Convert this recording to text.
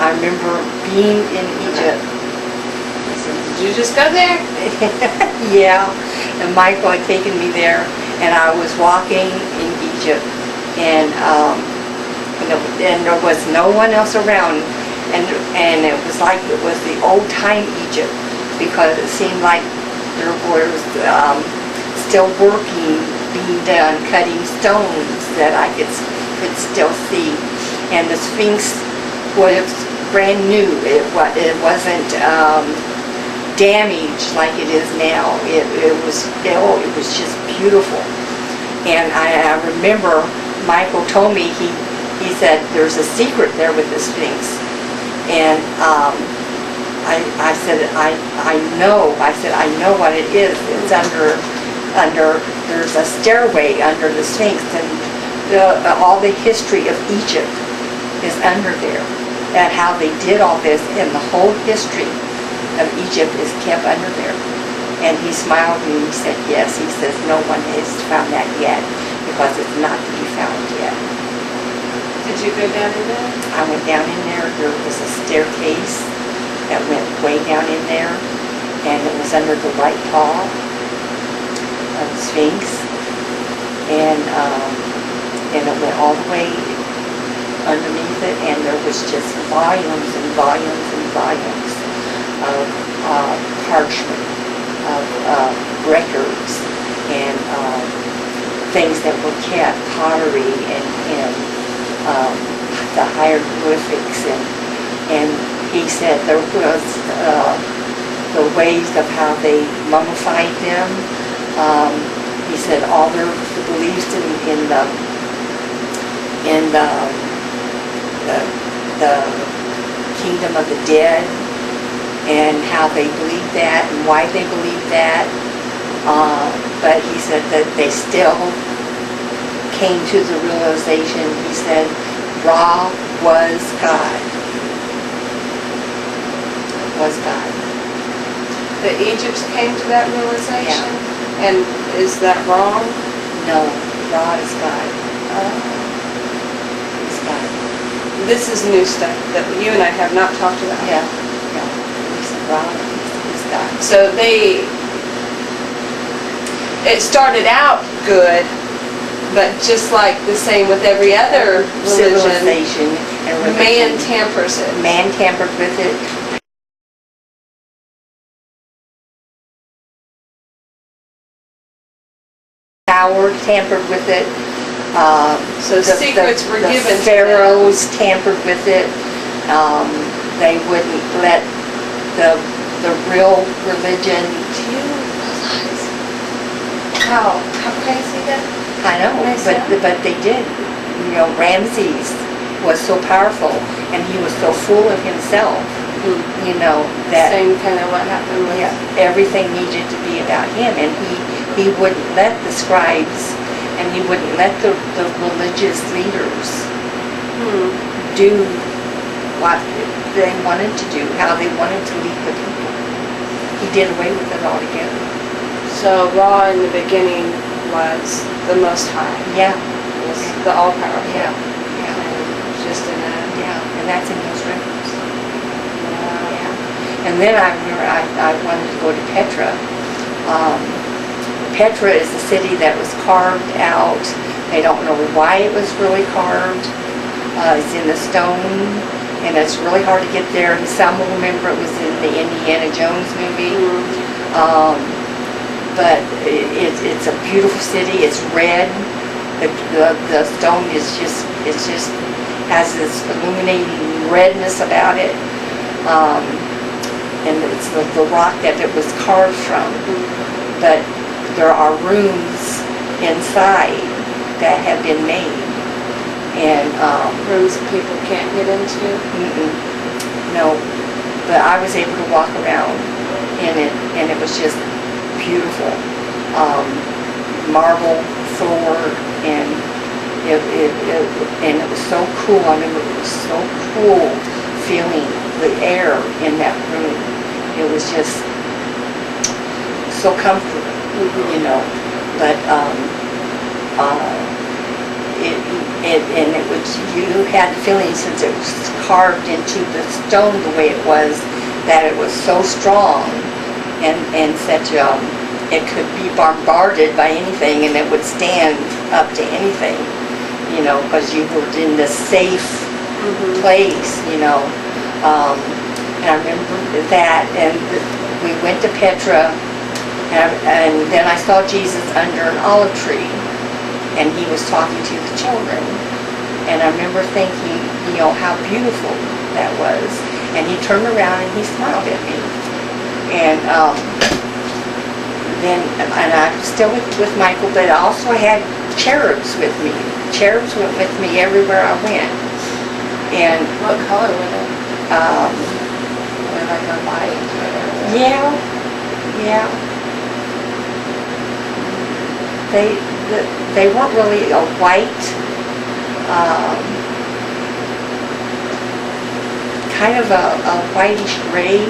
I remember being in Egypt. Did you just go there? Yeah, and Michael had taken me there, and I was walking in Egypt, and there was no one else around, and it was like it was the old time Egypt, because it seemed like there was still working being done, cutting stones that I could still see, and the Sphinx was brand new. It wasn't damaged like it is now. It was just beautiful. And I remember Michael told me, he said there's a secret there with the Sphinx, and I said I know what it is. It's under there's a stairway under the Sphinx, and all the history of Egypt is under there, and how they did all this, and the whole history of Egypt is kept under there. And he smiled and he said, yes, he says no one has found that yet, because it's not to be found yet. Did you go down in there? I went down in there. There was a staircase that went way down in there, and it was under the right paw of the Sphinx, and it went all the way underneath it, and there was just volumes and volumes and volumes of parchment, of records, and things that were kept, pottery, and the hieroglyphics, and he said there was the ways of how they mummified them. He said all their beliefs in the kingdom of the dead, and how they believed that and why they believed that. But he said that they still came to the realization, he said, Ra was God. Was God. The Egypts came to that realization? Yeah. And is that wrong? No, Ra is God. Is God. This is new stuff that you and I have not talked about. Yeah. No. He said Ra is God. So it started out good, but just like the same with every other religion, Civilization and religion. man tampers it. Man tampered with it. Power tampered with it. So secrets were given to them. The pharaohs tampered with it. They wouldn't let the real religion. Do you realize how crazy that? I know, but they did. You know, Ramses was so powerful, and he was so full of himself. You know that Same kind of what happened with. yeah, everything needed to be about him, and he wouldn't let the scribes, and he wouldn't let the religious leaders do what they wanted to do, how they wanted to lead the people. He did away with it altogether. So Ra in the beginning was the Most High. Yeah. Was the All-Powerful. Yeah. And just in a. Yeah, and that's in those records. Yeah. And then I remember I wanted to go to Petra. Petra is a city that was carved out. They don't know why it was really carved. It's in the stone, and it's really hard to get there. And some will remember it was in the Indiana Jones movie. But it's a beautiful city. It's red. The stone is just has this illuminating redness about it. And it's the rock that it was carved from. But there are rooms inside that have been made, and Rooms that people can't get into? No, but I was able to walk around in it, and it was just beautiful. Marble floor, and it was so cool. I mean, it was so cool feeling the air in that room. It was just so comfortable. You know, but it was, you had the feeling, since it was carved into the stone the way it was, that it was so strong and such it could be bombarded by anything and it would stand up to anything, you know, because you were in this safe place, you know. And I remember that, and we went to Petra, and then I saw Jesus under an olive tree, and he was talking to the children. And I remember thinking, you know, how beautiful that was. And he turned around and he smiled at me. And and I'm still with Michael, but I also had cherubs with me. Cherubs went with me everywhere I went. And What color were they? Were they like a light? yeah. They weren't really a white, kind of a whitish gray